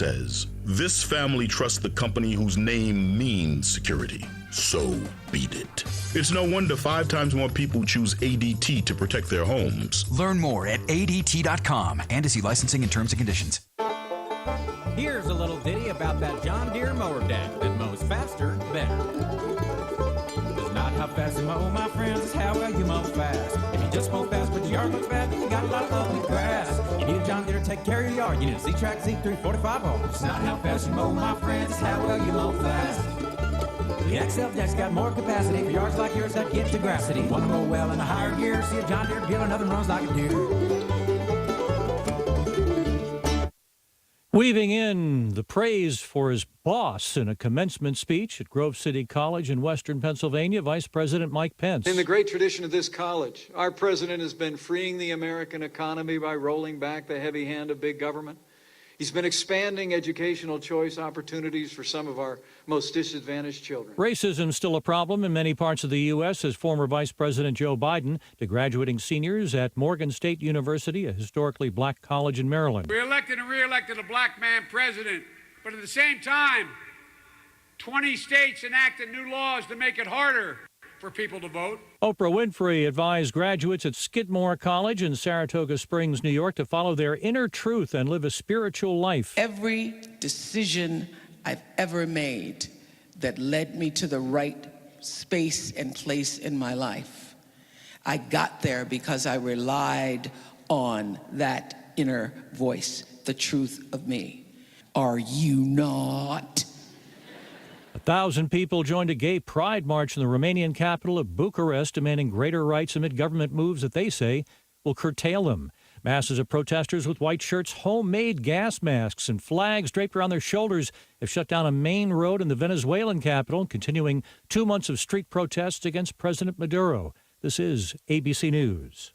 says, this family trusts the company whose name means security. So beat it. It's no wonder 5 times more people choose ADT to protect their homes. Learn more at ADT.com and to see licensing and terms and conditions. Here's a little ditty about that John Deere mower deck that mows faster, better. It's not how fast you mow, my friends, it's how well you mow fast. If you just mow fast but your yard looks bad, then you got a lot of ugly grass. You need a John Deere to take care of your yard. You need a Z-Track Z3 45R. It's not how fast you mow, my friends, it's how well you mow fast. The XL deck's got more capacity for yards like yours that get to grassity. Want to mow well in a higher gear? See a John Deere dealer, nothing runs like a deer. Weaving in the praise for his boss in a commencement speech at Grove City College in western Pennsylvania, Vice President Mike Pence. In the great tradition of this college, our president has been freeing the American economy by rolling back the heavy hand of big government. He's been expanding educational choice opportunities for some of our most disadvantaged children. Racism still a problem in many parts of the U.S., says former Vice President Joe Biden to graduating seniors at Morgan State University, a historically black college in Maryland. We elected and re-elected a black man president, but at the same time, 20 states enacted new laws to make it harder for people to vote. Oprah Winfrey advised graduates at Skidmore College in Saratoga Springs, New York, to follow their inner truth and live a spiritual life. Every decision I've ever made that led me to the right space and place in my life, I got there because I relied on that inner voice, the truth of me. Are you not? 1,000 people joined a gay pride march in the Romanian capital of Bucharest, demanding greater rights amid government moves that they say will curtail them. Masses of protesters with white shirts, homemade gas masks, and flags draped around their shoulders have shut down a main road in the Venezuelan capital, continuing 2 months of street protests against President Maduro. This is ABC News.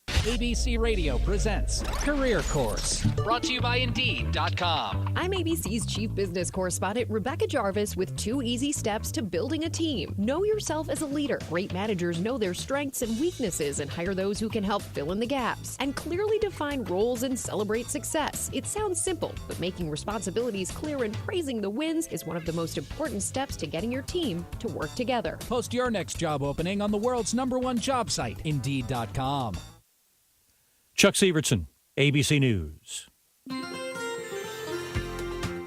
ABC Radio presents Career Course, brought to you by Indeed.com. I'm ABC's Chief Business Correspondent Rebecca Jarvis with 2 easy steps to building a team. Know yourself as a leader. Great managers know their strengths and weaknesses and hire those who can help fill in the gaps. And clearly define roles and celebrate success. It sounds simple, but making responsibilities clear and praising the wins is one of the most important steps to getting your team to work together. Post your next job opening on the world's #1 job site, Indeed.com. Chuck Sievertson, ABC News.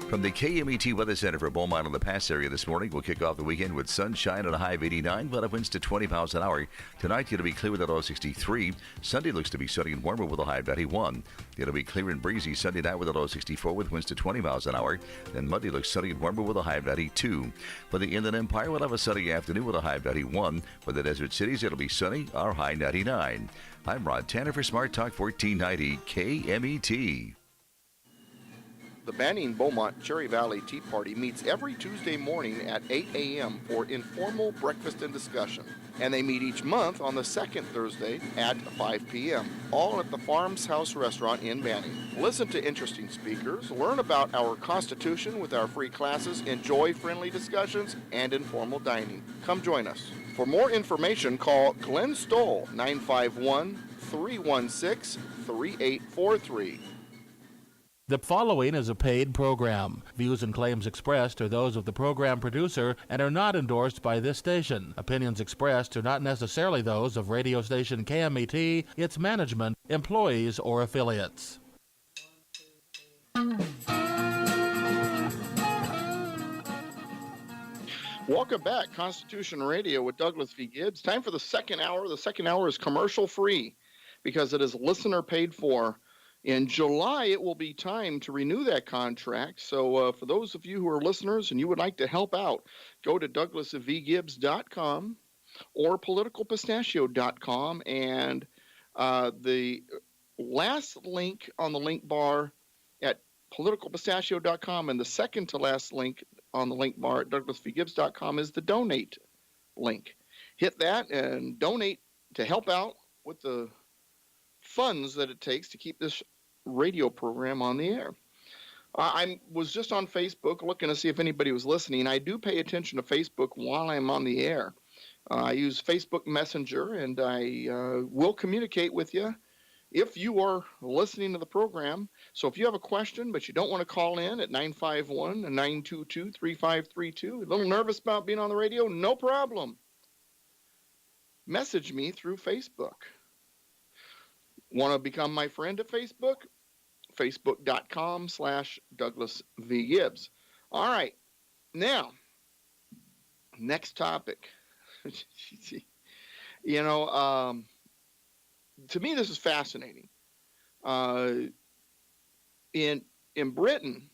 From the KMET Weather Center for Beaumont and the Pass area this morning, we'll kick off the weekend with sunshine and a high of 89, but it winds to 20 miles an hour. Tonight, it'll be clear with a low of 63. Sunday looks to be sunny and warmer with a high of 91. It'll be clear and breezy Sunday night with a low of 64 with winds to 20 miles an hour. Then Monday looks sunny and warmer with a high of 92. For the Inland Empire, we'll have a sunny afternoon with a high of 91. For the Desert Cities, it'll be sunny, our high 99. I'm Rod Tanner for Smart Talk 1490 KMET. The Banning Beaumont Cherry Valley Tea Party meets every Tuesday morning at 8 a.m. for informal breakfast and discussion. And they meet each month on the second Thursday at 5 p.m., all at the Farms House Restaurant in Banning. Listen to interesting speakers, learn about our Constitution with our free classes, enjoy friendly discussions, and informal dining. Come join us. For more information, call Glenn Stoll, 951-316-3843. The following is a paid program. Views and claims expressed are those of the program producer and are not endorsed by this station. Opinions expressed are not necessarily those of radio station KMET, its management, employees, or affiliates. Welcome back, Constitution Radio with Douglas V. Gibbs. Time for the second hour. The second hour is commercial free because it is listener paid for. In July, it will be time to renew that contract. So for those of you who are listeners and you would like to help out, go to douglasvgibbs.com or politicalpistachio.com. And the last link on the link bar at politicalpistachio.com and the second to last link on the link bar at douglasvgibbs.com is the donate link. Hit that and donate to help out with the funds that it takes to keep this radio program on the air. I was just on Facebook looking to see if anybody was listening. I do pay attention to Facebook while I'm on the air. I use Facebook Messenger, and I will communicate with you if you are listening to the program. So if you have a question, but you don't want to call in at 951-922-3532, a little nervous about being on the radio, no problem. Message me through Facebook. Want to become my friend at Facebook? Facebook.com/Douglas V. Gibbs. All right. Now, next topic. You know, to me, this is fascinating. In Britain,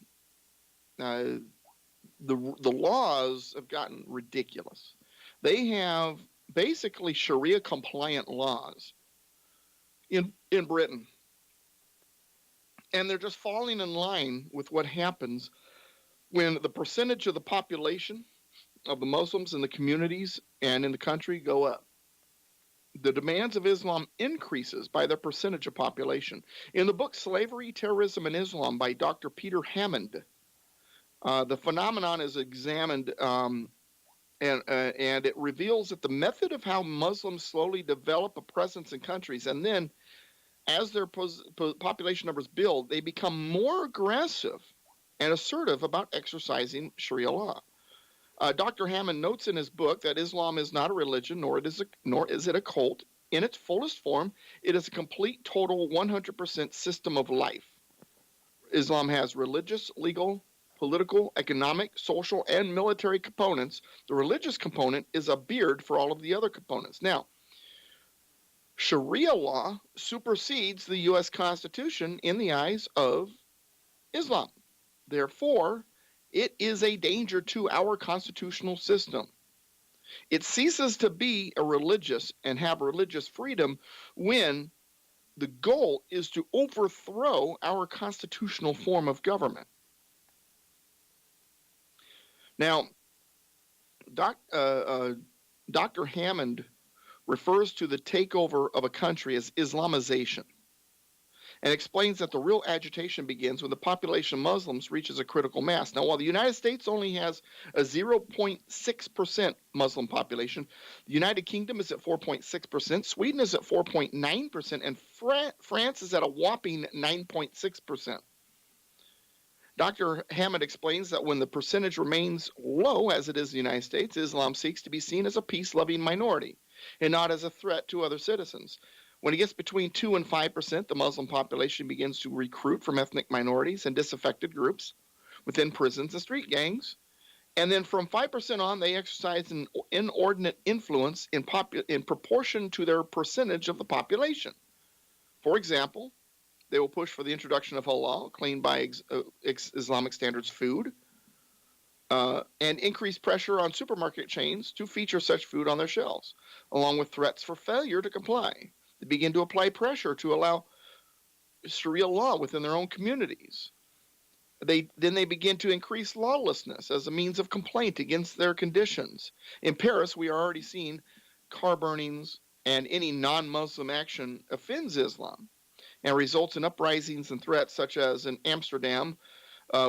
the laws have gotten ridiculous. They have basically Sharia compliant laws in Britain, and they're just falling in line with what happens when the percentage of the population of the Muslims in the communities and in the country go up. The demands of Islam increases by the percentage of population. In the book Slavery, Terrorism, and Islam by Dr. Peter Hammond, the phenomenon is examined, and it reveals that the method of how Muslims slowly develop a presence in countries, and then as their population numbers build, they become more aggressive and assertive about exercising Sharia law. Dr. Hammond notes in his book that Islam is not a religion, nor is it a cult. In its fullest form, it is a complete, total, 100% system of life. Islam has religious, legal, political, economic, social, and military components. The religious component is a beard for all of the other components. Now, Sharia law supersedes the U.S. Constitution in the eyes of Islam. Therefore, it is a danger to our constitutional system. It ceases to be a religious and have religious freedom when the goal is to overthrow our constitutional form of government. Now, Dr. Hammond refers to the takeover of a country as Islamization, and explains that the real agitation begins when the population of Muslims reaches a critical mass. Now, while the United States only has a 0.6% Muslim population, the United Kingdom is at 4.6%, Sweden is at 4.9%, and France is at a whopping 9.6%. Dr. Hammond explains that when the percentage remains low, as it is in the United States, Islam seeks to be seen as a peace-loving minority and not as a threat to other citizens. When it gets between 2 and 5%, the Muslim population begins to recruit from ethnic minorities and disaffected groups within prisons and street gangs. And then from 5% on, they exercise an inordinate influence in proportion to their percentage of the population. For example, they will push for the introduction of halal, clean by Islamic standards food, and increase pressure on supermarket chains to feature such food on their shelves, along with threats for failure to comply. They begin to apply pressure to allow Sharia law within their own communities. Then they begin to increase lawlessness as a means of complaint against their conditions. In Paris, we are already seeing car burnings, and any non-Muslim action offends Islam and results in uprisings and threats, such as in Amsterdam,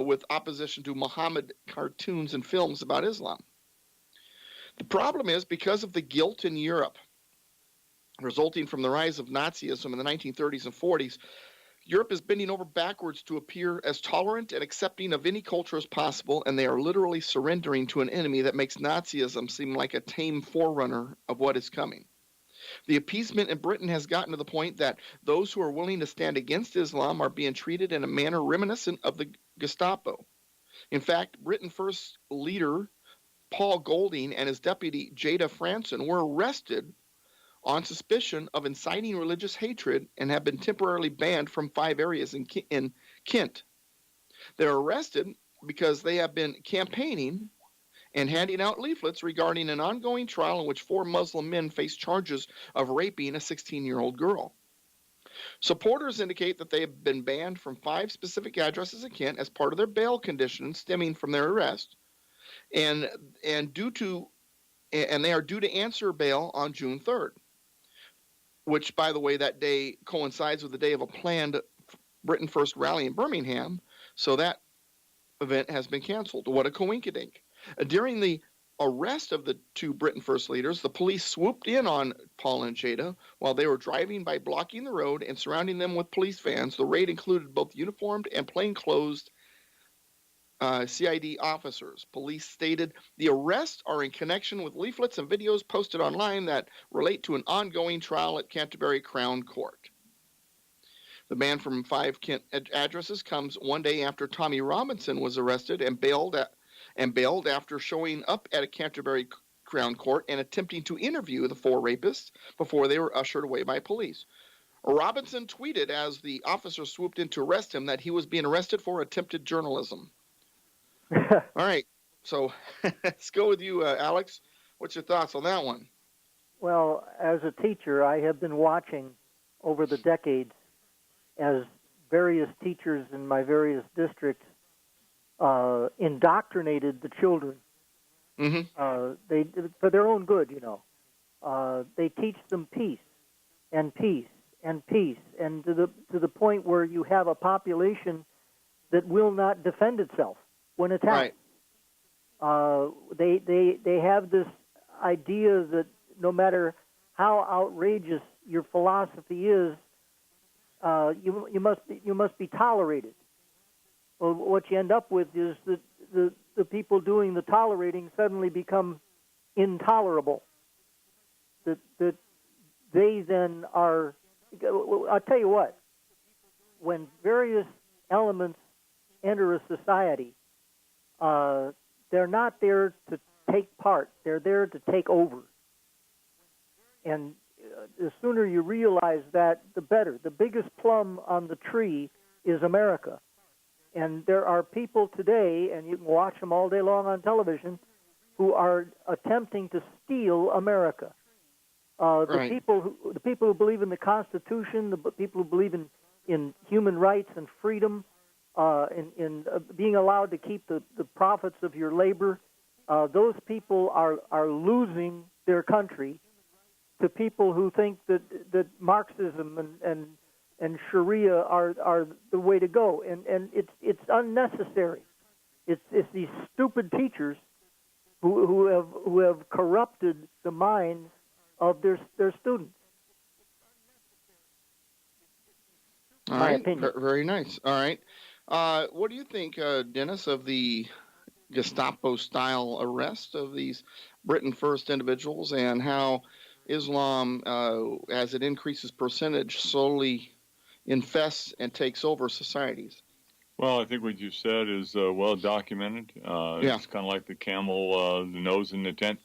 with opposition to Muhammad cartoons and films about Islam. The problem is, because of the guilt in Europe resulting from the rise of Nazism in the 1930s and 40s, Europe is bending over backwards to appear as tolerant and accepting of any culture as possible, and they are literally surrendering to an enemy that makes Nazism seem like a tame forerunner of what is coming. The appeasement in Britain has gotten to the point that those who are willing to stand against Islam are being treated in a manner reminiscent of the Gestapo. In fact, Britain's first leader, Paul Golding, and his deputy, Jada Franson, were arrested on suspicion of inciting religious hatred and have been temporarily banned from 5 areas in Kent. They're arrested because they have been campaigning and handing out leaflets regarding an ongoing trial in which 4 Muslim men face charges of raping a 16-year-old girl. Supporters indicate that they have been banned from 5 specific addresses in Kent as part of their bail conditions stemming from their arrest, and they are due to answer bail on June 3rd. Which, by the way, that day coincides with the day of a planned Britain First rally in Birmingham, so that event has been canceled. What a coinkydink. During the arrest of the two Britain First leaders, the police swooped in on Paul and Jada while they were driving by blocking the road and surrounding them with police vans. The raid included both uniformed and plainclothes CID officers. Police stated the arrests are in connection with leaflets and videos posted online that relate to an ongoing trial at Canterbury Crown Court. The man from 5 Kent addresses comes one day after Tommy Robinson was arrested and bailed after showing up at a Canterbury Crown Court and attempting to interview the 4 rapists before they were ushered away by police. Robinson tweeted as the officer swooped in to arrest him that he was being arrested for attempted journalism. All right, so let's go with you, Alex. What's your thoughts on that one? Well, as a teacher, I have been watching over the decades as various teachers in my various districts indoctrinated the children. They, for their own good, you know. They teach them peace and peace and peace, and to the point where you have a population that will not defend itself when attacked. Right. They have this idea that no matter how outrageous your philosophy is, you must be tolerated. Well, what you end up with is that the people doing the tolerating suddenly become intolerable. That they then are. I'll tell you what. When various elements enter a society, they're not there to take part. They're there to take over. And the sooner you realize that, the better. The biggest plum on the tree is America. And there are people today, and you can watch them all day long on television, who are attempting to steal America. The people who believe in the Constitution, the people who believe in human rights and freedom, in being allowed to keep the profits of your labor, those people are losing their country to people who think that Marxism and Sharia are the way to go, and it's unnecessary. It's these stupid teachers who have corrupted the minds of their students. All right, very nice. All right, what do you think, Dennis, of the Gestapo-style arrest of these Britain First individuals, and how Islam, as it increases percentage, slowly infests and takes over societies? Well, I think what you said is well documented. It's kind of like the camel, the nose in the tent,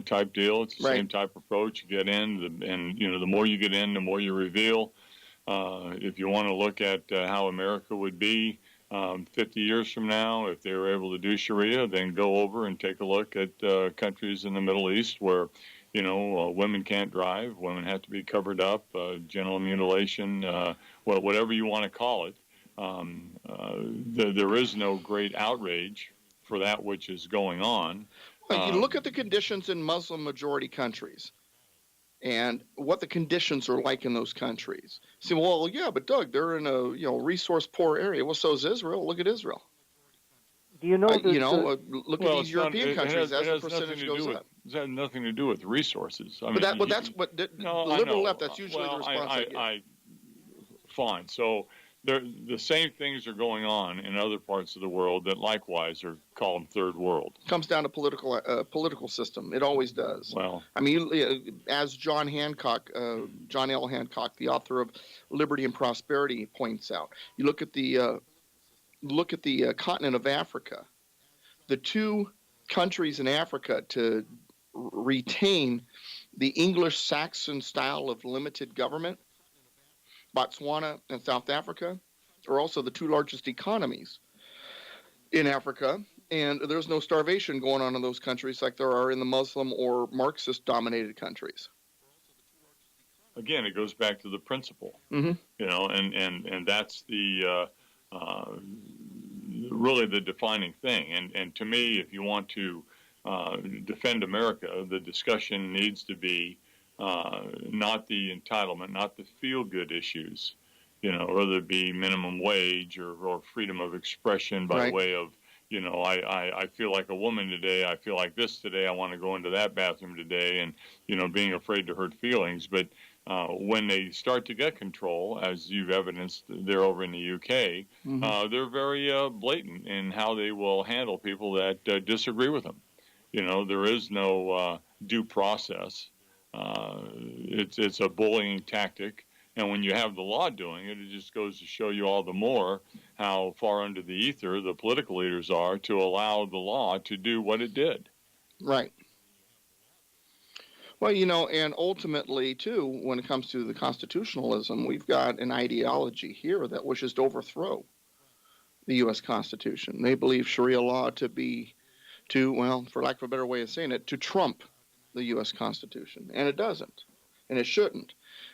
type deal. It's the same type of approach. You get in, and the more you get in, the more you reveal. If you want to look at how America would be 50 years from now, if they were able to do Sharia, then go over and take a look at countries in the Middle East where women can't drive, women have to be covered up, genital mutilation, whatever you want to call it. There is no great outrage for that which is going on. Well, you look at the conditions in Muslim-majority countries and what the conditions are like in those countries. See, well, yeah, but Doug, they're in a resource-poor area. Well, so is Israel. Look at Israel. Do you know? Look at these European countries as the percentage goes up. It has nothing to do with resources. But that's what the liberal left. That's usually the response. Fine. So the same things are going on in other parts of the world that likewise are called third world. Comes down to political system. It always does. Well, I mean, as John L. Hancock, the author of Liberty and Prosperity, points out, you look at the continent of Africa. The two countries in Africa to retain the English-Saxon style of limited government, Botswana and South Africa, are also the two largest economies in Africa, and there's no starvation going on in those countries like there are in the Muslim or Marxist-dominated countries. Again, it goes back to the principle, and that's the really the defining thing. And to me, if you want to defend America, the discussion needs to be not the entitlement, not the feel-good issues, whether it be minimum wage or freedom of expression by way of, I feel like a woman today. I feel like this today. I want to go into that bathroom today, and being afraid to hurt feelings. But when they start to get control, as you've evidenced, they're over in the UK. They're very blatant in how they will handle people that disagree with them. There is no due process. It's a bullying tactic. And when you have the law doing it, it just goes to show you all the more how far under the ether the political leaders are to allow the law to do what it did. Right. Well, and ultimately, too, when it comes to the constitutionalism, we've got an ideology here that wishes to overthrow the U.S. Constitution. They believe Sharia law well, for lack of a better way of saying it, to trump the U.S. Constitution. And it doesn't. And it shouldn't.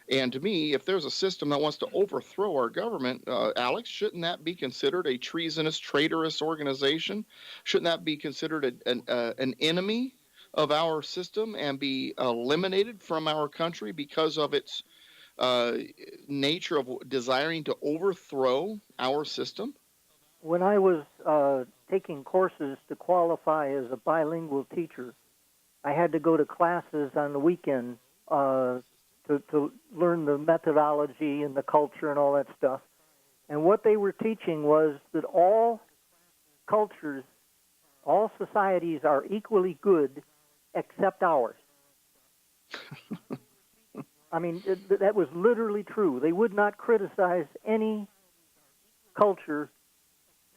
And to me, if there's a system that wants to overthrow our government, Alex, shouldn't that be considered a treasonous, traitorous organization? Shouldn't that be considered an enemy of our system and be eliminated from our country because of its nature of desiring to overthrow our system? When I was taking courses to qualify as a bilingual teacher, I had to go to classes on the weekend to learn the methodology and the culture and all that stuff. And what they were teaching was that all cultures, all societies are equally good except ours. I mean, that was literally true. They would not criticize any culture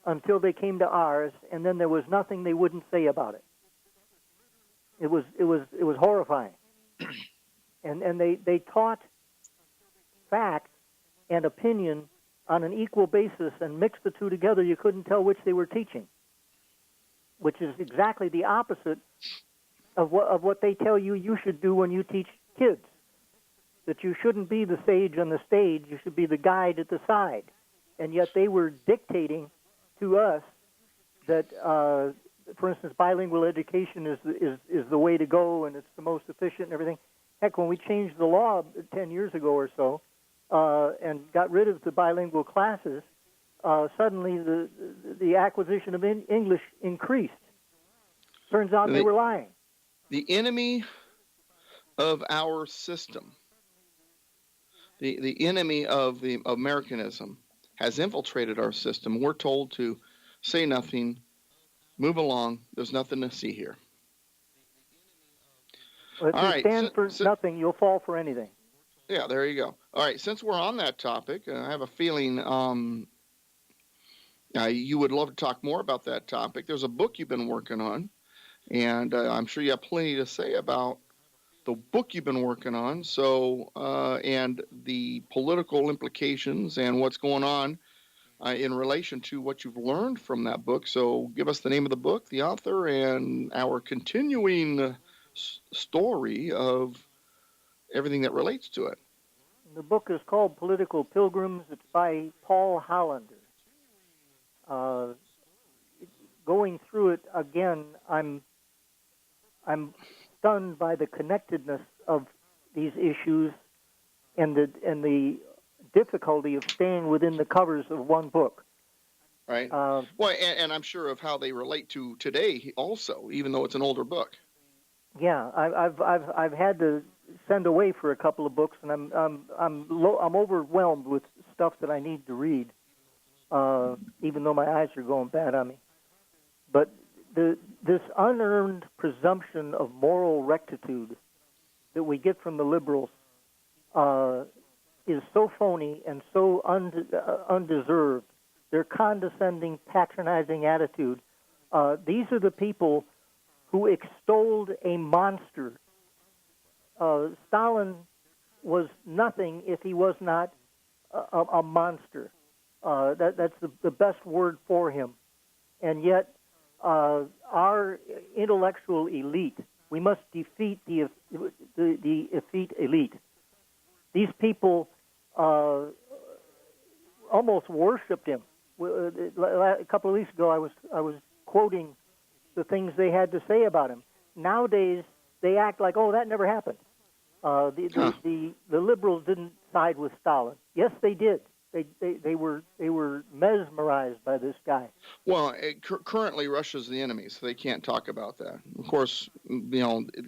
until they came to ours, and then there was nothing they wouldn't say about it. It was horrifying. And they taught fact and opinion on an equal basis and mixed the two together. You couldn't tell which they were teaching, which is exactly the opposite of what they tell you should do when you teach kids, that you shouldn't be the sage on the stage, you should be the guide at the side. And yet they were dictating to us that, for instance, bilingual education is the way to go and it's the most efficient and everything. Heck, when we changed the law 10 years ago or so and got rid of the bilingual classes, suddenly the acquisition of English increased. Turns out they were lying. The enemy of our system, the enemy of Americanism, has infiltrated our system. We're told to say nothing, move along. There's nothing to see here. Well, if you stand for nothing, you'll fall for anything. Yeah, there you go. All right, since we're on that topic, I have a feeling you would love to talk more about that topic. There's a book you've been working on, and I'm sure you have plenty to say about the book you've been working on, and the political implications and what's going on in relation to what you've learned from that book. So give us the name of the book, the author, and our continuing story of everything that relates to it. The book is called Political Pilgrims. It's by Paul Hollander. Going through it again, I'm stunned by the connectedness of these issues and the difficulty of staying within the covers of one book. Right. Well, and I'm sure of how they relate to today also, even though it's an older book. Yeah, I've had to send away for a couple of books, and I'm overwhelmed with stuff that I need to read, even though my eyes are going bad on me. But this unearned presumption of moral rectitude that we get from the liberals is so phony and so undeserved. Their condescending, patronizing attitude. These are the people who extolled a monster. Stalin was nothing if he was not a monster. That's the best word for him. And yet, our intellectual elite, we must defeat the effete elite. These people almost worshipped him. A couple of weeks ago, I was quoting the things they had to say about him. Nowadays, they act like, oh, that never happened. The liberals didn't side with Stalin. Yes, they did. They were mesmerized by this guy. Well, currently Russia's the enemy, so they can't talk about that. Of course,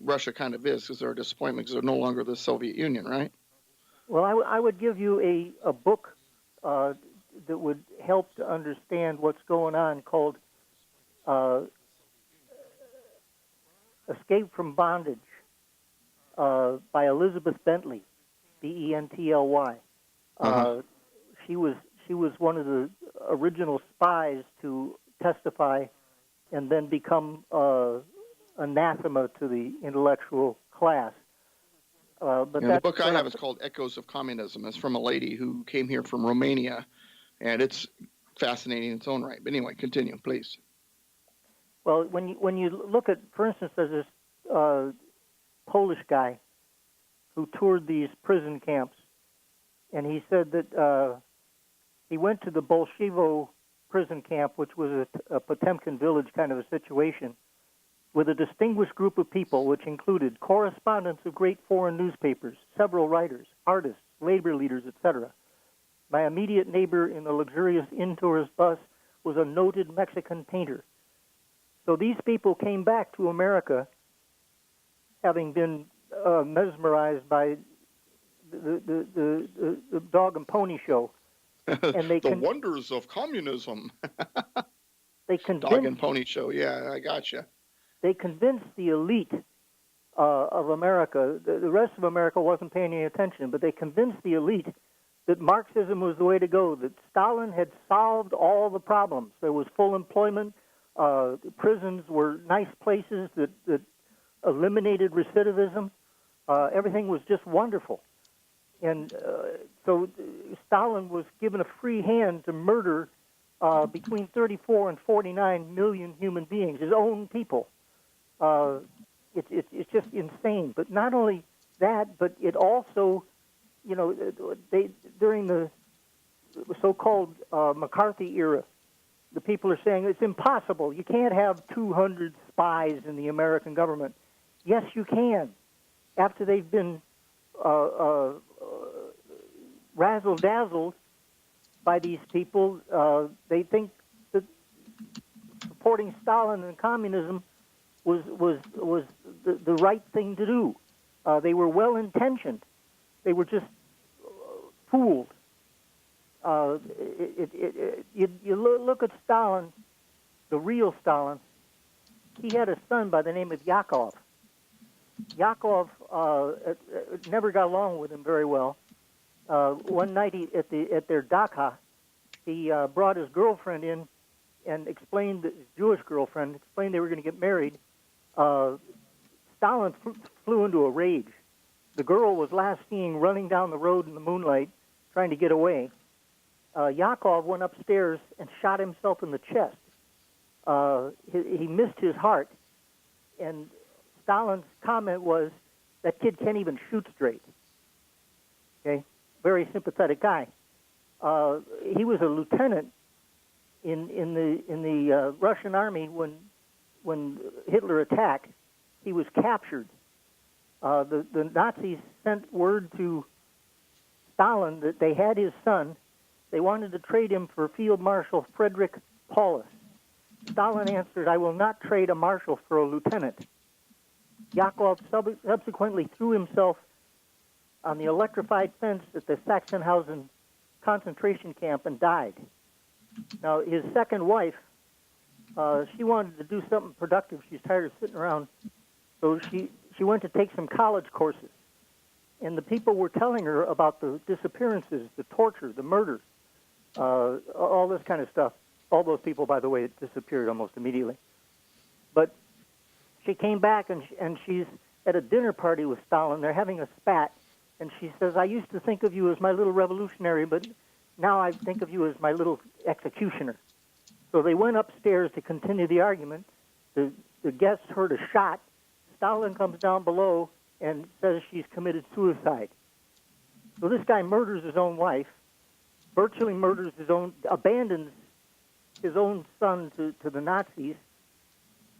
Russia kind of is because they're a disappointment because they're no longer the Soviet Union, right? Well, I would give you a book that would help to understand what's going on called Escape from Bondage by Elizabeth Bentley, Bently. She was one of the original spies to testify and then become anathema to the intellectual class. But the book I have is called Echoes of Communism. It's from a lady who came here from Romania, and it's fascinating in its own right. But anyway, continue, please. Well, when you look at, for instance, there's this Polish guy who toured these prison camps, and he said that he went to the Bolshevo prison camp, which was a Potemkin village kind of a situation, with a distinguished group of people, which included correspondents of great foreign newspapers, several writers, artists, labor leaders, etc. My immediate neighbor in the luxurious in-tourist bus was a noted Mexican painter. So these people came back to America having been mesmerized by the dog and pony show. And they the wonders of communism. They convinced, dog and pony show, yeah, I gotcha. They convinced the elite of America, the rest of America wasn't paying any attention, but they convinced the elite that Marxism was the way to go, that Stalin had solved all the problems. There was full employment. Prisons were nice places that eliminated recidivism. Everything was just wonderful. And so Stalin was given a free hand to murder between 34 and 49 million human beings, his own people. It's just insane. But not only that, but it also, during the so-called McCarthy era, the people are saying it's impossible. You can't have 200 spies in the American government. Yes, you can. After they've been razzle-dazzled by these people, they think that supporting Stalin and communism was the right thing to do. They were well-intentioned. They were just fooled. You look at Stalin, the real Stalin. He had a son by the name of Yakov. Yakov never got along with him very well. One night at their dacha, he brought his girlfriend in and explained, his Jewish girlfriend, explained they were going to get married. Stalin flew into a rage. The girl was last seen running down the road in the moonlight, trying to get away. Yakov went upstairs and shot himself in the chest. He missed his heart, and Stalin's comment was, "That kid can't even shoot straight." Okay, very sympathetic guy. He was a lieutenant in the Russian army when Hitler attacked. He was captured. The Nazis sent word to Stalin that they had his son. They wanted to trade him for Field Marshal Frederick Paulus. Stalin answered, "I will not trade a marshal for a lieutenant." Yakov subsequently threw himself on the electrified fence at the Sachsenhausen concentration camp and died. Now, his second wife, she wanted to do something productive. She's tired of sitting around. So she went to take some college courses. And the people were telling her about the disappearances, the torture, the murder, all this kind of stuff. All those people, by the way, disappeared almost immediately. But she came back, and she's at a dinner party with Stalin. They're having a spat. And she says, "I used to think of you as my little revolutionary, but now I think of you as my little executioner." So they went upstairs to continue the argument. The guests heard a shot. Stalin comes down below and says she's committed suicide. So this guy murders his own wife, virtually murders abandons his own son to the Nazis,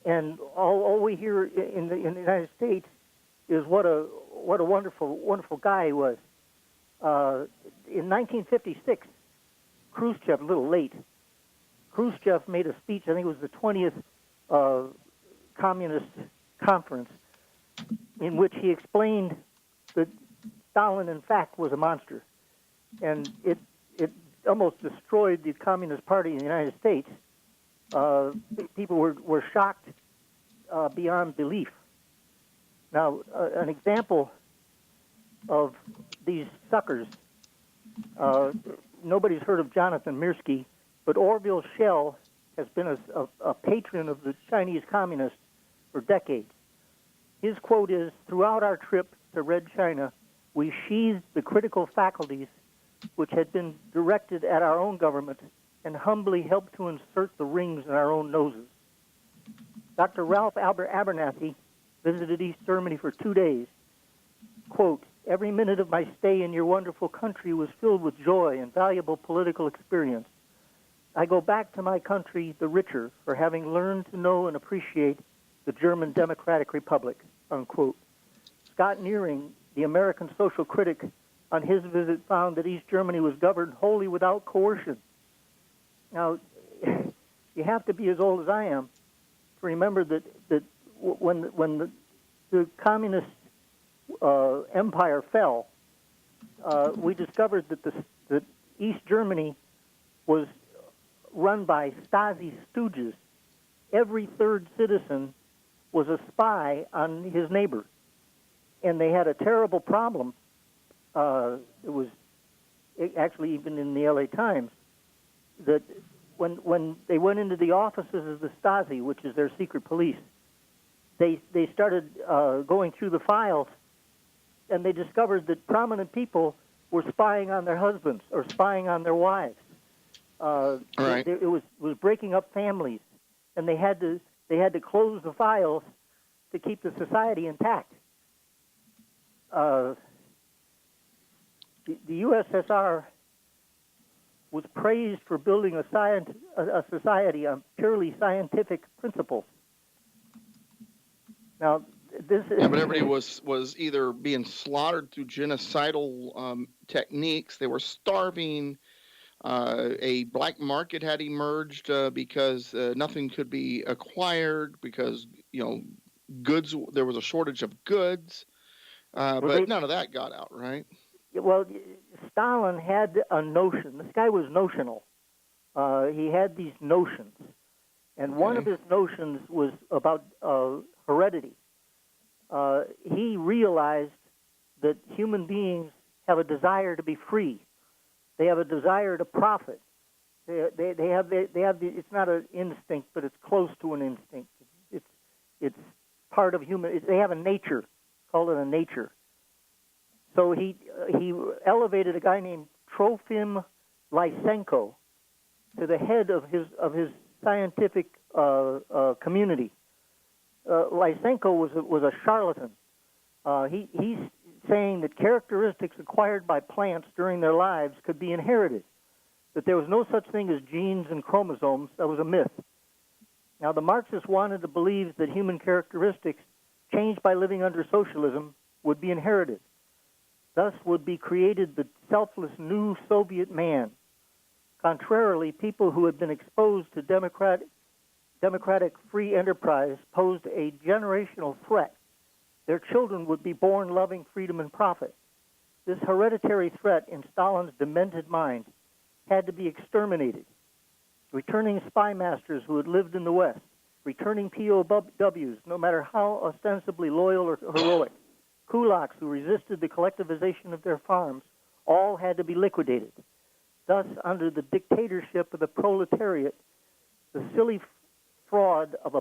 and all we hear in the United States is what a wonderful guy he was. In 1956, Khrushchev, a little late, Khrushchev made a speech, I think it was the 20th Communist Conference, in which he explained that Stalin, in fact, was a monster. And it almost destroyed the Communist Party in the United States. People were shocked beyond belief. Now, an example of these suckers, nobody's heard of Jonathan Mirsky, but Orville Schell has been a patron of the Chinese communists for decades. His quote is, "Throughout our trip to Red China, we sheathed the critical faculties which had been directed at our own government and humbly helped to insert the rings in our own noses." Dr. Ralph Abernathy visited East Germany for 2 days. Quote, "Every minute of my stay in your wonderful country was filled with joy and valuable political experience. I go back to my country the richer for having learned to know and appreciate the German Democratic Republic," unquote. Scott Nearing, the American social critic, on his visit found that East Germany was governed wholly without coercion. Now, you have to be as old as I am to remember that when the communist empire fell, we discovered that East Germany was run by Stasi stooges. Every third citizen was a spy on his neighbor. And they had a terrible problem. It was actually even in the LA Times, that when they went into the offices of the Stasi, which is their secret police, they started going through the files, and they discovered that prominent people were spying on their husbands or spying on their wives. Right. It was breaking up families, and they had to close the files to keep the society intact. The USSR was praised for building a society on purely scientific principles. Now, this is... Yeah, but everybody was either being slaughtered through genocidal techniques. They were starving. A black market had emerged because nothing could be acquired because, goods. There was a shortage of goods. But none of that got out, right? Well, Stalin had a notion. This guy was notional. He had these notions. And one of his notions was about heredity. He realized that human beings have a desire to be free. They have a desire to profit. They have it's not an instinct, but it's close to an instinct. It's part of human. They have a nature. Called it a nature. So he elevated a guy named Trofim Lysenko to the head of his scientific community. Lysenko was a charlatan. He's saying that characteristics acquired by plants during their lives could be inherited, that there was no such thing as genes and chromosomes. That was a myth. Now, the Marxists wanted to believe that human characteristics changed by living under socialism would be inherited. Thus would be created the selfless new Soviet man. Contrarily, people who had been exposed to democratic free enterprise posed a generational threat. Their children would be born loving freedom and profit. This hereditary threat in Stalin's demented mind had to be exterminated. Returning spy masters who had lived in the West, returning POWs, no matter how ostensibly loyal or heroic, kulaks who resisted the collectivization of their farms, all had to be liquidated. Thus, under the dictatorship of the proletariat, the silly fraud of a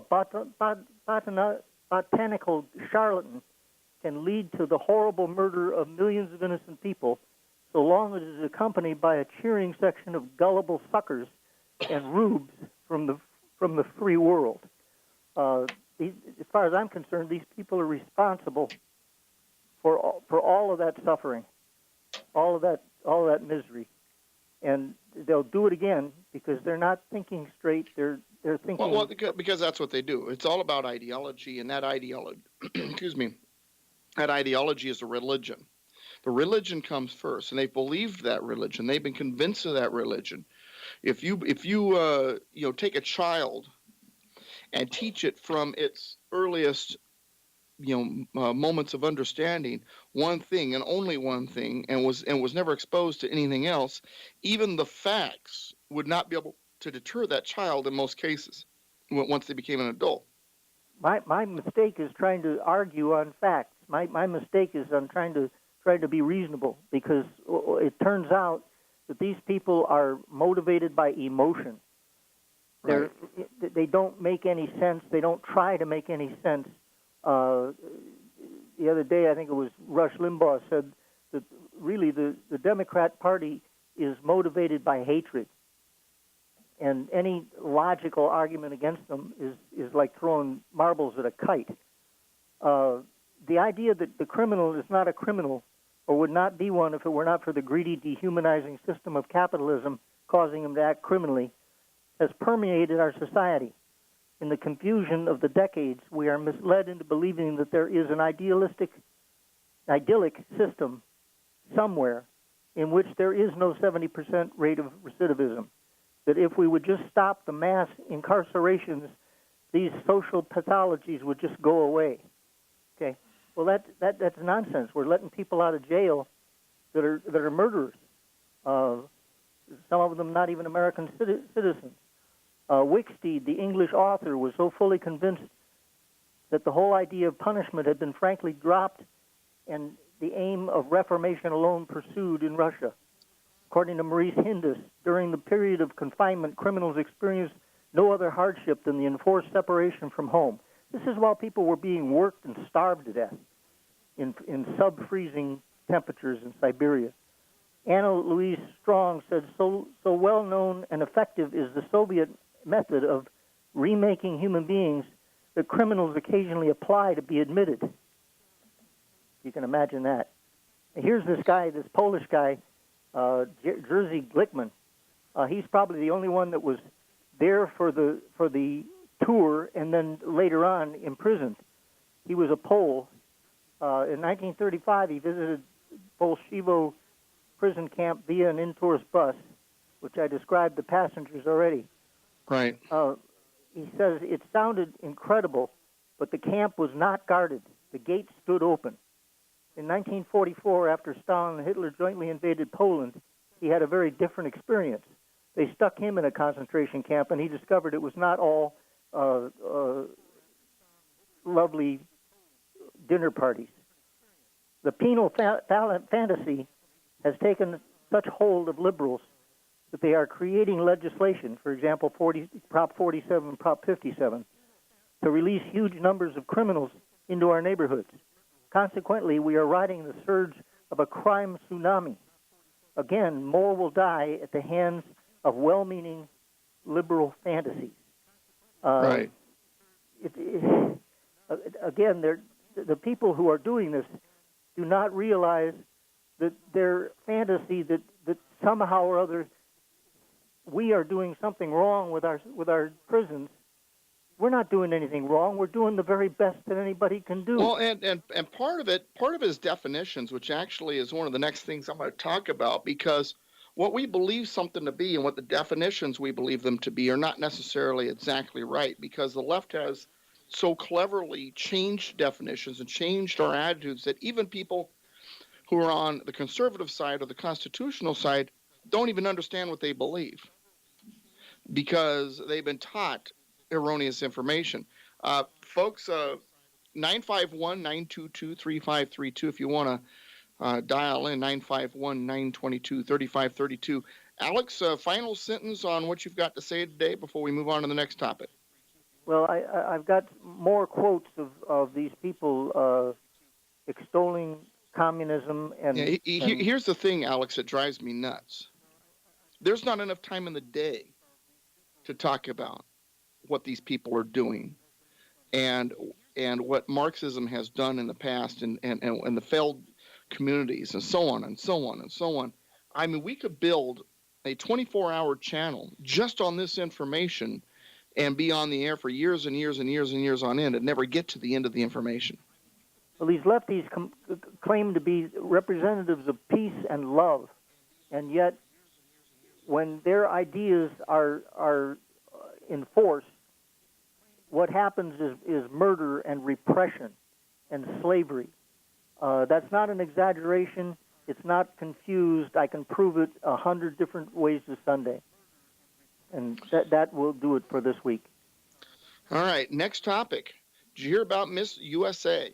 botanical charlatan can lead to the horrible murder of millions of innocent people, so long as it is accompanied by a cheering section of gullible suckers and rubes from the free world. As far as I'm concerned, these people are responsible for all of that suffering, all of that misery, and they'll do it again because they're not thinking straight. They're thinking. Well, because that's what they do. It's all about ideology, and that ideology, excuse me, that ideology is a religion. The religion comes first, and they've believed that religion. They've been convinced of that religion If you take a child and teach it from its earliest moments of understanding one thing and only one thing, and was never exposed to anything else, even the facts would not be able to deter that child in most cases once they became an adult. My mistake is trying to argue on facts. My mistake is on trying to be reasonable, because it turns out that these people are motivated by emotion. Right. They don't make any sense. They don't try to make any sense. The other day, I think it was Rush Limbaugh said that really the Democrat Party is motivated by hatred, and any logical argument against them is like throwing marbles at a kite. The idea that the criminal is not a criminal, or would not be one if it were not for the greedy, dehumanizing system of capitalism causing him to act criminally, has permeated our society. In the confusion of the decades, we are misled into believing that there is an idyllic system somewhere in which there is no 70% rate of recidivism. That if we would just stop the mass incarcerations, these social pathologies would just go away. Okay, well that's nonsense. We're letting people out of jail that are murderers. Some of them not even American citizens. Wicksteed, the English author, was so fully convinced that the whole idea of punishment had been frankly dropped and the aim of reformation alone pursued in Russia. According to Maurice Hindus, during the period of confinement, criminals experienced no other hardship than the enforced separation from home. This is while people were being worked and starved to death in sub-freezing temperatures in Siberia. Anna Louise Strong said, so well-known and effective is the Soviet method of remaking human beings that criminals occasionally apply to be admitted. You can imagine that. Here's this guy, this Polish guy, Jerzy Glickman. He's probably the only one that was there for the tour and then later on imprisoned. He was a Pole. In 1935, he visited Bolshevo prison camp via an in-tourist bus, which I described the passengers already. Right. He says, it sounded incredible, but the camp was not guarded. The gates stood open. In 1944, after Stalin and Hitler jointly invaded Poland, he had a very different experience. They stuck him in a concentration camp, and he discovered it was not all lovely dinner parties. The penal fantasy has taken such hold of liberals that they are creating legislation, for example, Prop 47, Prop 57, to release huge numbers of criminals into our neighborhoods. Consequently, we are riding the surge of a crime tsunami. Again, more will die at the hands of well-meaning liberal fantasies. Right. Again, the people who are doing this do not realize that their fantasy that somehow or other we are doing something wrong with our prisons. We're not doing anything wrong. We're doing the very best that anybody can do. Well, and part of it is definitions, which actually is one of the next things I'm going to talk about, because what we believe something to be and what the definitions we believe them to be are not necessarily exactly right, because the left has so cleverly changed definitions and changed our attitudes that even people who are on the conservative side or the constitutional side don't even understand what they believe because they've been taught erroneous information. Folks, 951-922-3532 if you want to dial in, 951-922-3532. Alex, final sentence on what you've got to say today before we move on to the next topic. Well, I've got more quotes of these people extolling communism and... Yeah, here's the thing, Alex, that drives me nuts. There's not enough time in the day to talk about what these people are doing and what Marxism has done in the past and the failed communities and so on and so on and so on. I mean, we could build a 24-hour channel just on this information and be on the air for years and years and years and years on end and never get to the end of the information. Well, these lefties claim to be representatives of peace and love, and yet when their ideas are enforced, what happens is murder and repression and slavery. That's not an exaggeration. It's not confused. I can prove it 100 different ways this Sunday. And that will do it for this week. All right, next topic. Did you hear about Miss USA?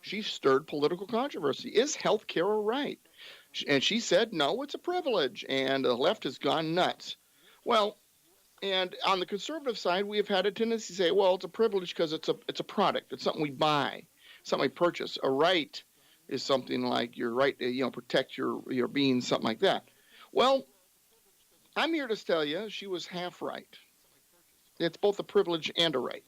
She stirred political controversy. Is health care a right? And she said, no, it's a privilege. And the left has gone nuts. Well, and on the conservative side, we have had a tendency to say, well, it's a privilege because it's a product. It's something we buy, something we purchase. A right is something like your right to, protect your being, something like that. Well, I'm here to tell you she was half right. It's both a privilege and a right.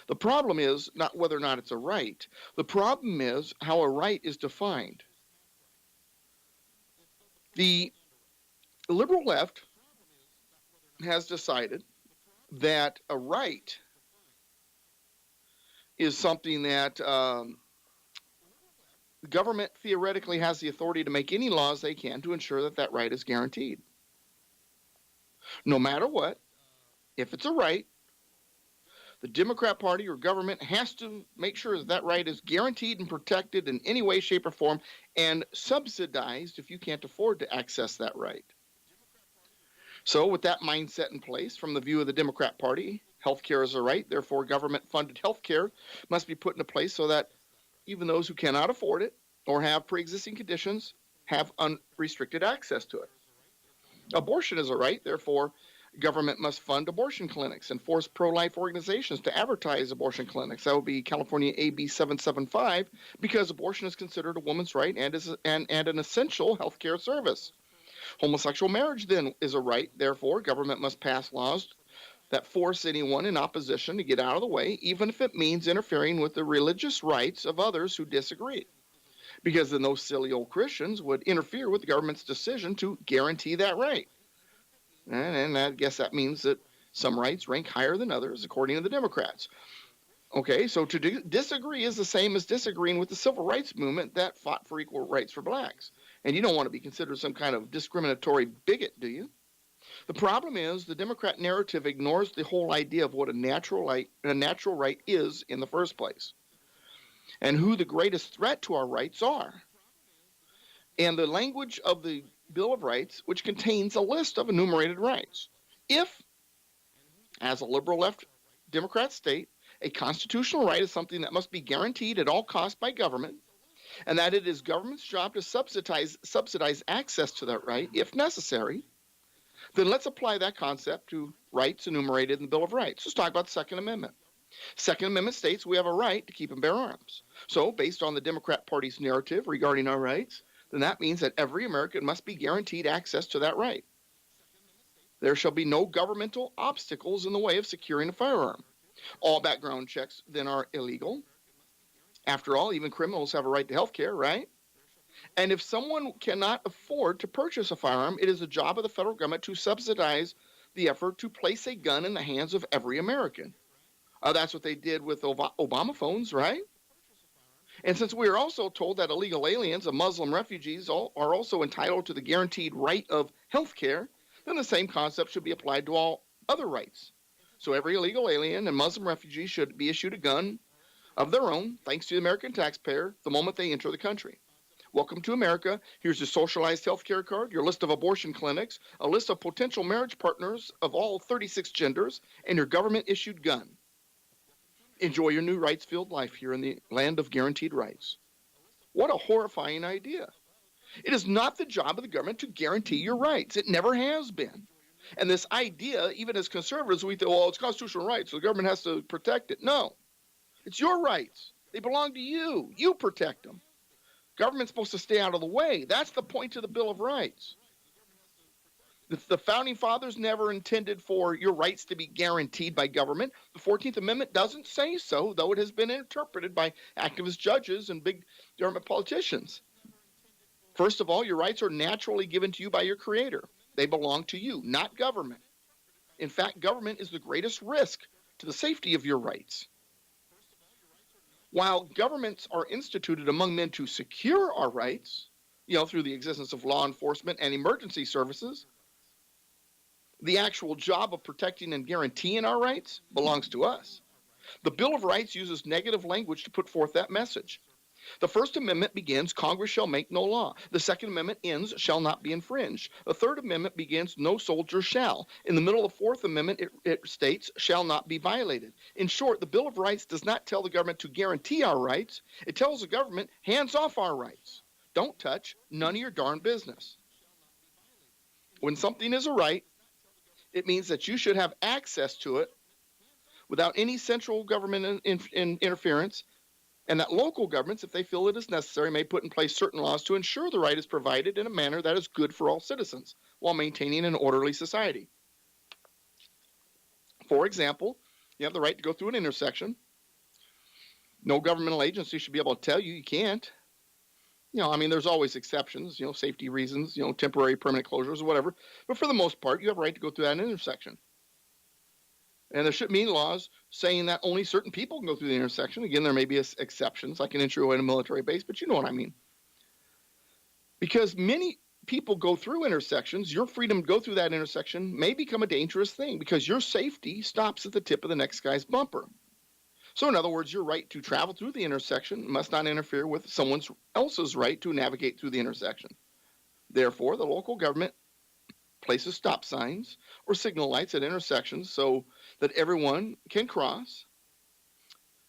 The problem is not whether or not it's a right. The problem is how a right is defined. The liberal left has decided that a right is something that the government theoretically has the authority to make any laws they can to ensure that that right is guaranteed. No matter what, if it's a right, the Democrat Party or government has to make sure that that right is guaranteed and protected in any way, shape, or form, and subsidized if you can't afford to access that right. So with that mindset in place, from the view of the Democrat Party, health care is a right. Therefore, government-funded health care must be put into place so that even those who cannot afford it or have pre-existing conditions have unrestricted access to it. Abortion is a right. Therefore, government must fund abortion clinics and force pro-life organizations to advertise abortion clinics. That would be California AB 775, because abortion is considered a woman's right and an essential health care service. Homosexual marriage, then, is a right. Therefore, government must pass laws that force anyone in opposition to get out of the way, even if it means interfering with the religious rights of others who disagree. Because then those silly old Christians would interfere with the government's decision to guarantee that right. And I guess that means that some rights rank higher than others, according to the Democrats. Okay, so to disagree is the same as disagreeing with the civil rights movement that fought for equal rights for blacks. And you don't want to be considered some kind of discriminatory bigot, do you? The problem is the Democrat narrative ignores the whole idea of what a natural right is in the first place, and who the greatest threat to our rights are. And the language of the Bill of Rights, which contains a list of enumerated rights. If, as a liberal left Democrat state, a constitutional right is something that must be guaranteed at all costs by government, and that it is government's job to subsidize access to that right, if necessary, then let's apply that concept to rights enumerated in the Bill of Rights. Let's talk about the Second Amendment. Second Amendment states we have a right to keep and bear arms. So, based on the Democrat Party's narrative regarding our rights, then that means that every American must be guaranteed access to that right. There shall be no governmental obstacles in the way of securing a firearm. All background checks then are illegal. After all, even criminals have a right to health care, right? And if someone cannot afford to purchase a firearm, it is the job of the federal government to subsidize the effort to place a gun in the hands of every American. That's what they did with Obama phones, right? And since we are also told that illegal aliens and Muslim refugees are also entitled to the guaranteed right of health care, then the same concept should be applied to all other rights. So every illegal alien and Muslim refugee should be issued a gun of their own, thanks to the American taxpayer, the moment they enter the country. Welcome to America. Here's your socialized health care card, your list of abortion clinics, a list of potential marriage partners of all 36 genders, and your government-issued gun. Enjoy your new rights-filled life here in the land of guaranteed rights. What a horrifying idea. It is not the job of the government to guarantee your rights. It never has been. And this idea, even as conservatives, we think, well, it's constitutional rights, so the government has to protect it. No. It's your rights. They belong to you. You protect them. Government's supposed to stay out of the way. That's the point of the Bill of Rights. The Founding Fathers never intended for your rights to be guaranteed by government. The 14th Amendment doesn't say so, though it has been interpreted by activist judges and big government politicians. First of all, your rights are naturally given to you by your Creator. They belong to you, not government. In fact, government is the greatest risk to the safety of your rights. While governments are instituted among men to secure our rights, through the existence of law enforcement and emergency services, The actual job of protecting and guaranteeing our rights belongs to us. The Bill of Rights uses negative language to put forth that message. The First Amendment begins, Congress shall make no law. The Second Amendment ends, shall not be infringed. The Third Amendment begins, no soldier shall. In the middle of the Fourth Amendment, it states, shall not be violated. In short, the Bill of Rights does not tell the government to guarantee our rights. It tells the government, hands off our rights. Don't touch, none of your darn business. When something is a right, it means that you should have access to it without any central government interference, and that local governments, if they feel it is necessary, may put in place certain laws to ensure the right is provided in a manner that is good for all citizens while maintaining an orderly society. For example, you have the right to go through an intersection. No governmental agency should be able to tell you you can't. There's always exceptions, safety reasons, temporary permanent closures or whatever. But for the most part, you have a right to go through that intersection. And there shouldn't be laws saying that only certain people can go through the intersection. Again, there may be exceptions, like an entryway in a military base, but you know what I mean. Because many people go through intersections, your freedom to go through that intersection may become a dangerous thing because your safety stops at the tip of the next guy's bumper. So in other words, your right to travel through the intersection must not interfere with someone else's right to navigate through the intersection. Therefore, the local government places stop signs or signal lights at intersections so that everyone can cross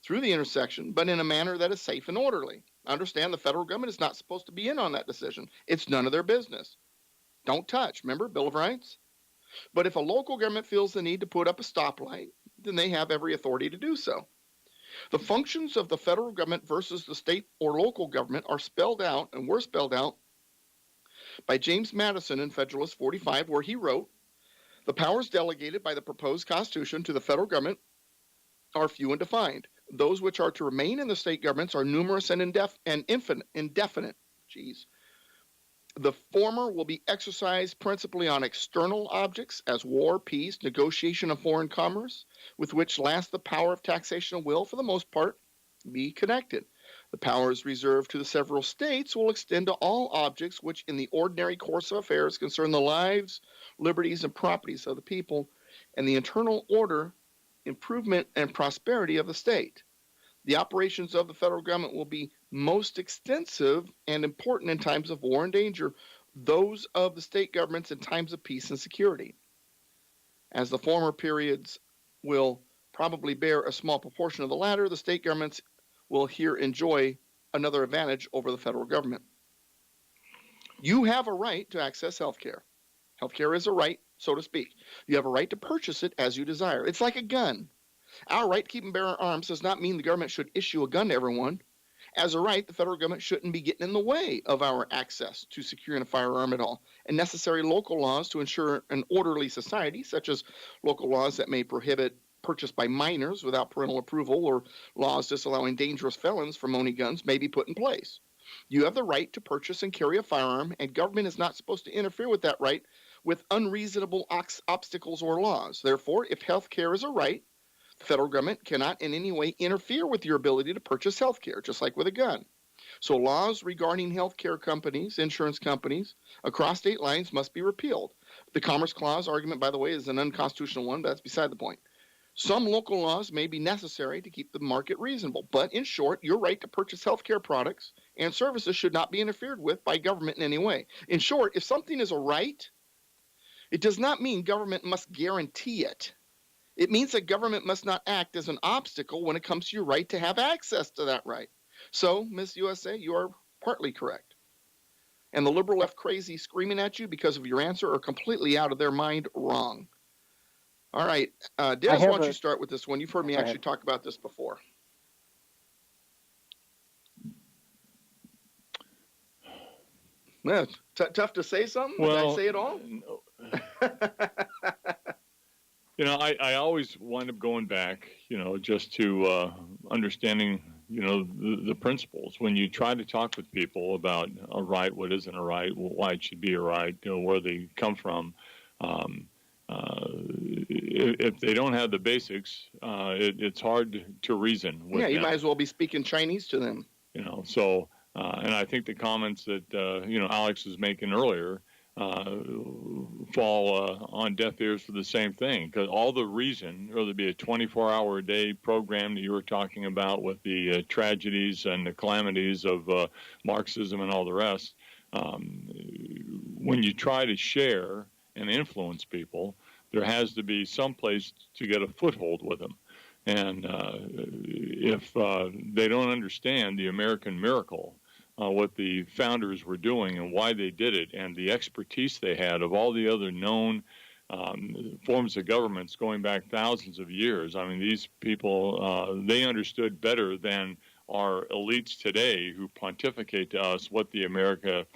through the intersection, but in a manner that is safe and orderly. Understand the federal government is not supposed to be in on that decision. It's none of their business. Don't touch. Remember, Bill of Rights? But if a local government feels the need to put up a stoplight, then they have every authority to do so. The functions of the federal government versus the state or local government are spelled out, and were spelled out by James Madison in Federalist 45, where he wrote, the powers delegated by the proposed Constitution to the federal government are few and defined. Those which are to remain in the state governments are numerous and indefinite. The former will be exercised principally on external objects as war, peace, negotiation of foreign commerce, with which last the power of taxation will, for the most part, be connected. The powers reserved to the several states will extend to all objects which in the ordinary course of affairs concern the lives, liberties, and properties of the people and the internal order, improvement, and prosperity of the state. The operations of the federal government will be most extensive and important in times of war and danger, those of the state governments in times of peace and security. As the former periods will probably bear a small proportion of the latter, the state governments will here enjoy another advantage over the federal government. You have a right to access health care. Health care is a right, so to speak. You have a right to purchase it as you desire. It's like a gun. Our right to keep and bear arms does not mean the government should issue a gun to everyone. As a right, the federal government shouldn't be getting in the way of our access to securing a firearm at all. And necessary local laws to ensure an orderly society, such as local laws that may prohibit purchase by minors without parental approval or laws disallowing dangerous felons from owning guns, may be put in place. You have the right to purchase and carry a firearm, and government is not supposed to interfere with that right with unreasonable obstacles or laws. Therefore, if health care is a right, the federal government cannot in any way interfere with your ability to purchase health care, just like with a gun. So laws regarding health care companies, insurance companies, across state lines must be repealed. The Commerce Clause argument, by the way, is an unconstitutional one, but that's beside the point. Some local laws may be necessary to keep the market reasonable, but in short, your right to purchase health care products and services should not be interfered with by government in any way. In short, if something is a right, it does not mean government must guarantee it. It means that government must not act as an obstacle when it comes to your right to have access to that right. So, Miss USA, you are partly correct. And the liberal left crazy screaming at you because of your answer are completely out of their mind wrong. All right, Dennis, why don't you start with this one? You've heard me actually talk about this before. Yeah, tough to say something? Well, did I say it all? You know, I always wind up going back, just to understanding, the principles. When you try to talk with people about a right, what isn't a right, why it should be a right, where they come from, if they don't have the basics, it's hard to reason with them. You might as well be speaking Chinese to them. And I think the comments that, Alex was making earlier, fall on deaf ears for the same thing, because all the reason, whether it be a 24-hour-a-day program that you were talking about with the tragedies and the calamities of Marxism and all the rest, when you try to share and influence people, there has to be some place to get a foothold with them. And if they don't understand the American miracle, what the founders were doing and why they did it, and the expertise they had of all the other known forms of governments going back thousands of years. I mean, these people, they understood better than our elites today who pontificate to us what the America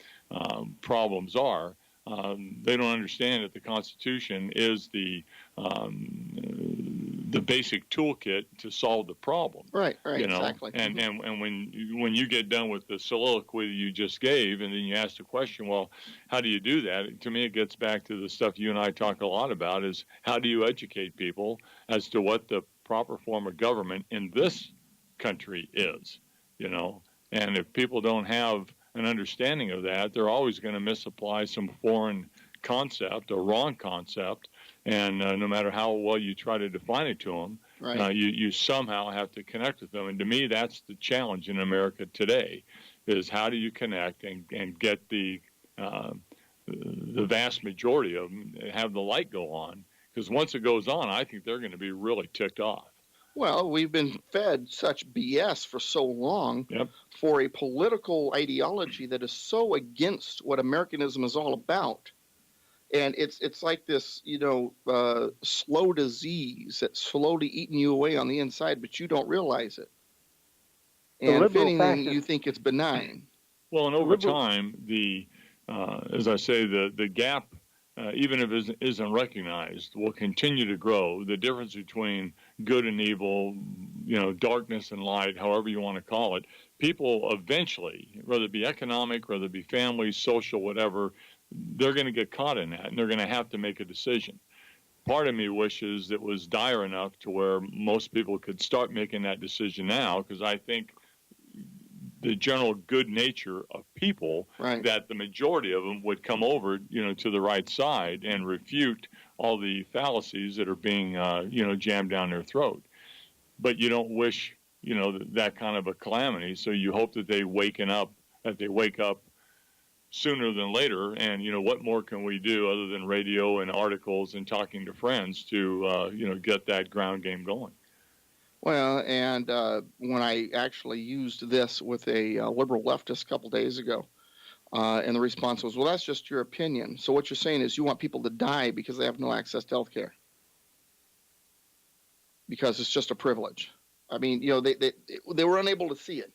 problems are. They don't understand that the Constitution is the basic toolkit to solve the problem. Right, you know? exactly. And when you get done with the soliloquy that you just gave, and then you ask the question, well, how do you do that? To me, it gets back to the stuff you and I talk a lot about: is how do you educate people as to what the proper form of government in this country is? You know, and if people don't have an understanding of that, they're always going to misapply some foreign concept or wrong concept. And no matter how well you try to define it to them, right. You somehow have to connect with them. And to me, that's the challenge in America today: is how do you connect and get the vast majority of them have the light go on? Because once it goes on, I think they're going to be really ticked off. Well, we've been fed such BS for so long Yep. for a political ideology that is so against what Americanism is all about. And it's like this, slow disease that's slowly eating you away on the inside, but you don't realize it. And if anything, you think it's benign. Well, and over time, as I say, the gap, even if it isn't recognized, will continue to grow. The difference between good and evil, darkness and light, however you want to call it, people eventually, whether it be economic, whether it be family, social, whatever, they're going to get caught in that, and they're going to have to make a decision. Part of me wishes it was dire enough to where most people could start making that decision now, because I think the general good nature of people, right. that the majority of them would come over, to the right side and refute all the fallacies that are being, jammed down their throat. But you don't wish, that kind of a calamity. So you hope that they wake up sooner than later. And, what more can we do other than radio and articles and talking to friends to, get that ground game going? Well, and when I actually used this with a liberal leftist a couple days ago, and the response was, well, that's just your opinion. So what you're saying is you want people to die because they have no access to health care. Because it's just a privilege. I mean, they were unable to see it.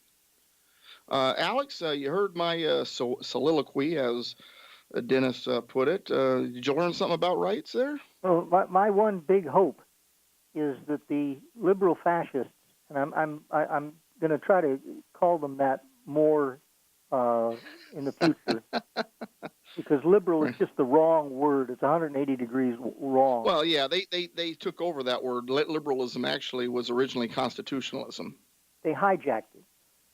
Alex, you heard my soliloquy, as Dennis put it. Did you learn something about rights there? Well, my one big hope is that the liberal fascists, and I'm going to try to call them that more in the future, because liberal is just the wrong word. It's 180 degrees wrong. Well, yeah, they took over that word. Liberalism actually was originally constitutionalism. They hijacked it.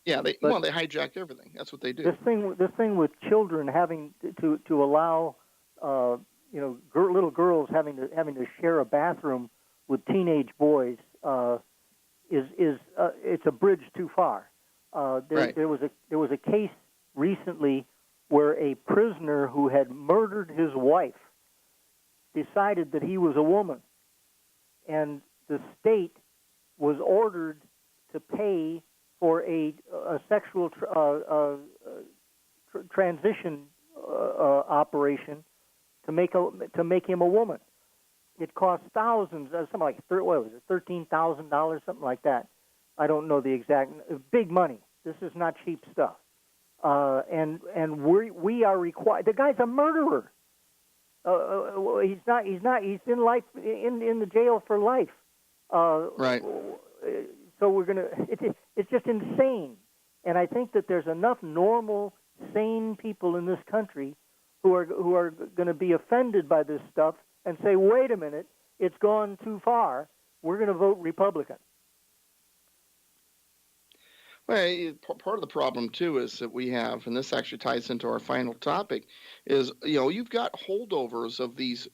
Yeah, they hijacked everything. That's what they do. This thing with children having to allow, little girls having to share a bathroom with teenage boys it's a bridge too far. There was a case recently where a prisoner who had murdered his wife decided that he was a woman, and the state was ordered to pay for a sexual transition operation to make him a woman. It cost thousands, something like $13,000, something like that. I don't know the exact. Big money. This is not cheap stuff. And we are required. The guy's a murderer. He's not. He's in life in the jail for life. Right. So we're gonna. It's just insane. And I think that there's enough normal, sane people in this country who are going to be offended by this stuff and say, "Wait a minute, it's gone too far. We're going to vote Republican." Well, part of the problem too is that we have, and this actually ties into our final topic, is you've got holdovers of these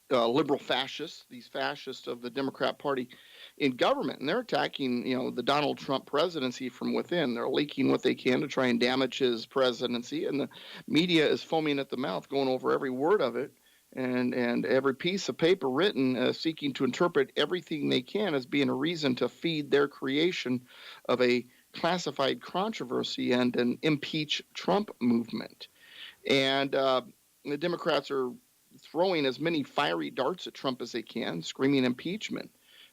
liberal fascists, these fascists of the Democrat Party in government, and they're attacking the Donald Trump presidency from within. They're leaking what they can to try and damage his presidency, and the media is foaming at the mouth, going over every word of it. And every piece of paper written, seeking to interpret everything they can as being a reason to feed their creation of a classified controversy and an impeach Trump movement. And the Democrats are throwing as many fiery darts at Trump as they can, screaming impeachment,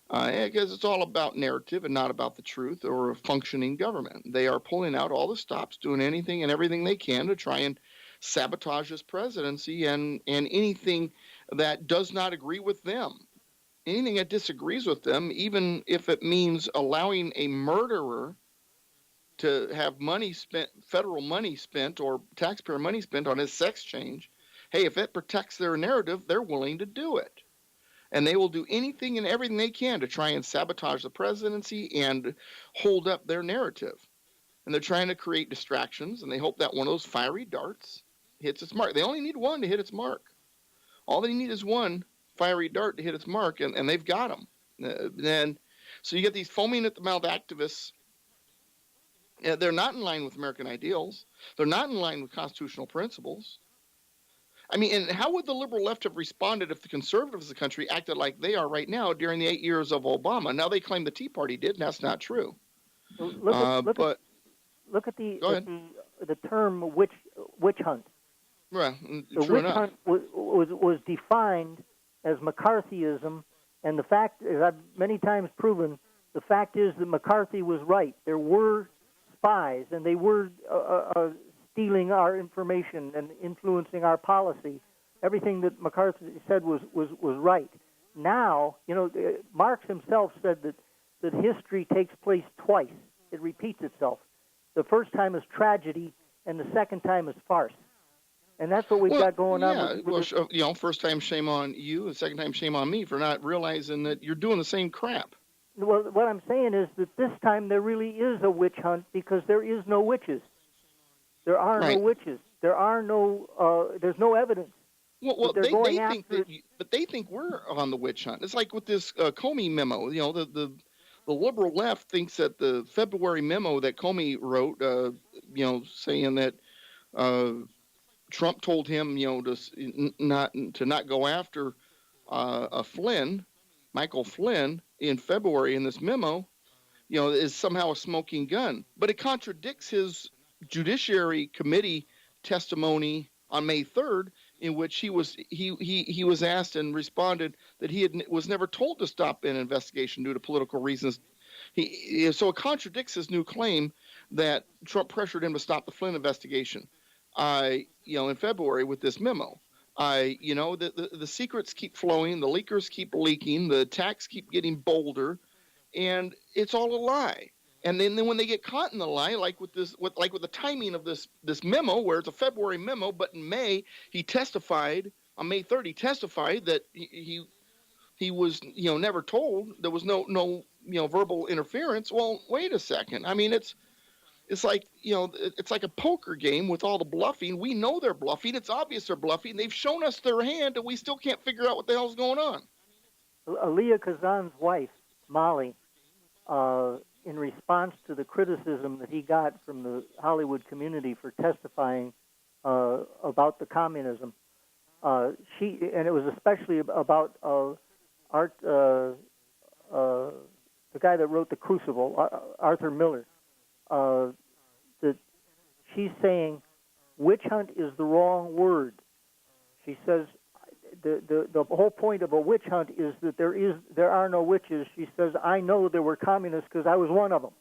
because it's all about narrative and not about the truth or a functioning government. They are pulling out all the stops, doing anything and everything they can to try and sabotage his presidency and anything that does not agree with them. Anything that disagrees with them, even if it means allowing a murderer to have money spent, federal money spent or taxpayer money spent on his sex change, hey, if it protects their narrative, they're willing to do it. And they will do anything and everything they can to try and sabotage the presidency and hold up their narrative. And they're trying to create distractions, and they hope that one of those fiery darts hits its mark. They only need one to hit its mark. All they need is one fiery dart to hit its mark, and they've got them. So you get these foaming at the mouth activists. They're not in line with American ideals. They're not in line with constitutional principles. I mean, and how would the liberal left have responded if the conservatives of the country acted like they are right now during the 8 years of Obama? Now they claim the Tea Party did, and that's not true. Look at the term witch hunt. Well, the witch hunt was defined as McCarthyism, and the fact, as I've many times proven, the fact is that McCarthy was right. There were spies, and they were stealing our information and influencing our policy. Everything that McCarthy said was right. Now, Marx himself said that history takes place twice. It repeats itself. The first time is tragedy, and the second time is farce. And that's what we've got going on. First time shame on you, the second time shame on me for not realizing that you're doing the same crap. Well, what I'm saying is that this time there really is a witch hunt because there is no witches. There are no witches. There are no. There's no evidence. Well, they think but they think we're on the witch hunt. It's like with this Comey memo. The liberal left thinks that the February memo that Comey wrote, saying that Trump told him, to not go after Michael Flynn in February in this memo, is somehow a smoking gun. But it contradicts his Judiciary Committee testimony on May 3rd, in which he was asked and responded that he was never told to stop an investigation due to political reasons. So it contradicts his new claim that Trump pressured him to stop the Flynn investigation. In February with this memo. The secrets keep flowing, the leakers keep leaking, the attacks keep getting bolder, and it's all a lie. And then when they get caught in the lie, like with the timing of this memo, where it's a February memo, but in May he testified on May 3rd. He testified that he was never told. There was no verbal interference. Well, wait a second. I mean, it's like it's like a poker game with all the bluffing. We know they're bluffing. It's obvious they're bluffing. They've shown us their hand, and we still can't figure out what the hell's going on. Elia Kazan's wife, Molly, in response to the criticism that he got from the Hollywood community for testifying about the communism, and it was especially about Art, the guy that wrote The Crucible, Arthur Miller. That she's saying witch hunt is the wrong word. She says the whole point of a witch hunt is that there are no witches. She says, I know there were communists because I was one of them.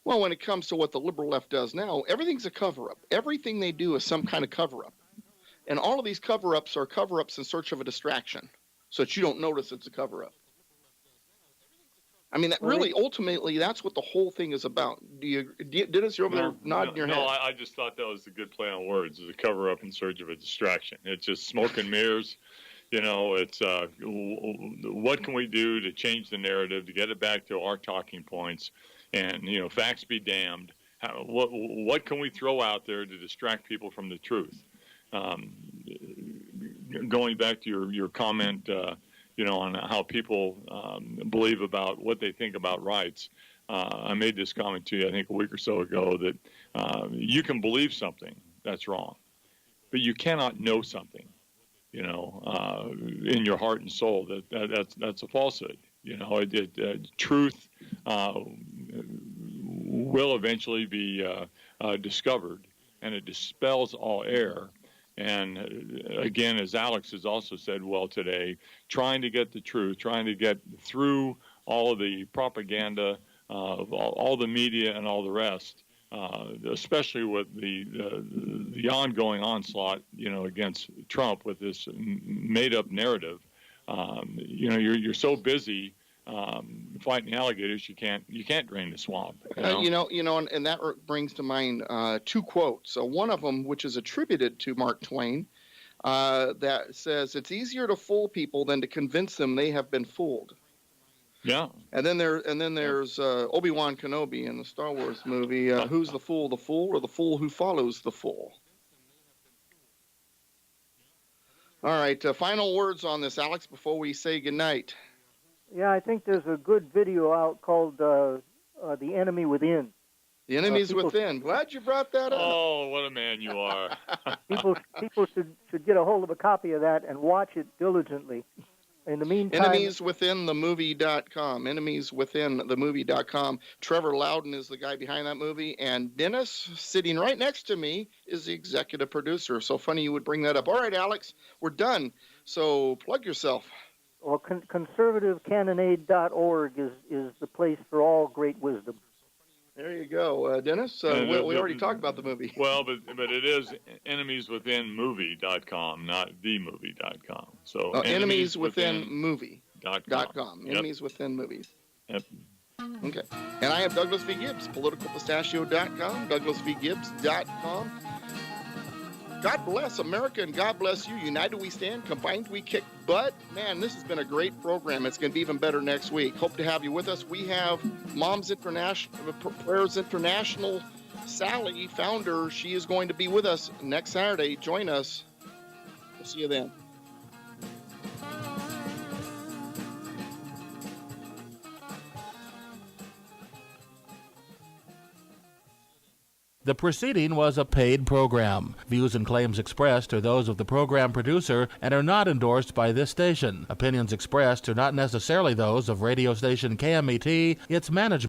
Well, when it comes to what the liberal left does now, everything's a cover-up. Everything they do is some kind of cover-up. And all of these cover-ups are cover-ups in search of a distraction so that you don't notice it's a cover-up. I mean, ultimately, that's what the whole thing is about. Dennis, you're over there nodding your head. No, I just thought that was a good play on words. It's a cover-up in search of a distraction. It's just smoke and mirrors. You know, it's what can we do to change the narrative, to get it back to our talking points, and facts be damned. What can we throw out there to distract people from the truth? Going back to your comment, on how people believe about what they think about rights. I made this comment to you, I think, a week or so ago that you can believe something that's wrong, but you cannot know something, in your heart and soul that's a falsehood. Truth will eventually be discovered, and it dispels all error. And again, as Alex has also said well today, trying to get the truth, trying to get through all of the propaganda, all the media and all the rest, especially with the ongoing onslaught, against Trump with this made-up narrative. You're so busy fighting alligators, you can't drain the swamp. And that brings to mind two quotes. One of them, which is attributed to Mark Twain, that says, "It's easier to fool people than to convince them they have been fooled." Yeah. And then there's Obi-Wan Kenobi in the Star Wars movie. Who's the fool, or the fool who follows the fool? All right. Final words on this, Alex, before we say goodnight. Yeah, I think there's a good video out called The Enemy Within. The Enemy's Within. Glad you brought that up. Oh, what a man you are. People should get a hold of a copy of that and watch it diligently. In the meantime, EnemiesWithinTheMovie.com. EnemiesWithinTheMovie.com. Trevor Loudon is the guy behind that movie, and Dennis, sitting right next to me, is the executive producer. So funny you would bring that up. All right, Alex, we're done. So plug yourself. Well, conservativecannonade.org is the place for all great wisdom. There you go. Dennis, we already talked about the movie. Well, but it is enemieswithinmovie.com, not themovie.com. So enemieswithinmovie.com. Yep. Enemies Within Movies. Yep. Okay. And I have Douglas V. Gibbs, politicalpistachio.com, douglasvgibbs.com. God bless America and God bless you. United we stand, combined we kick butt. Man, this has been a great program. It's going to be even better next week. Hope to have you with us. We have Moms International, Prayers International, Sally, founder. She is going to be with us next Saturday. Join us. We'll see you then. The preceding was a paid program. Views and claims expressed are those of the program producer and are not endorsed by this station. Opinions expressed are not necessarily those of radio station KMET, its management,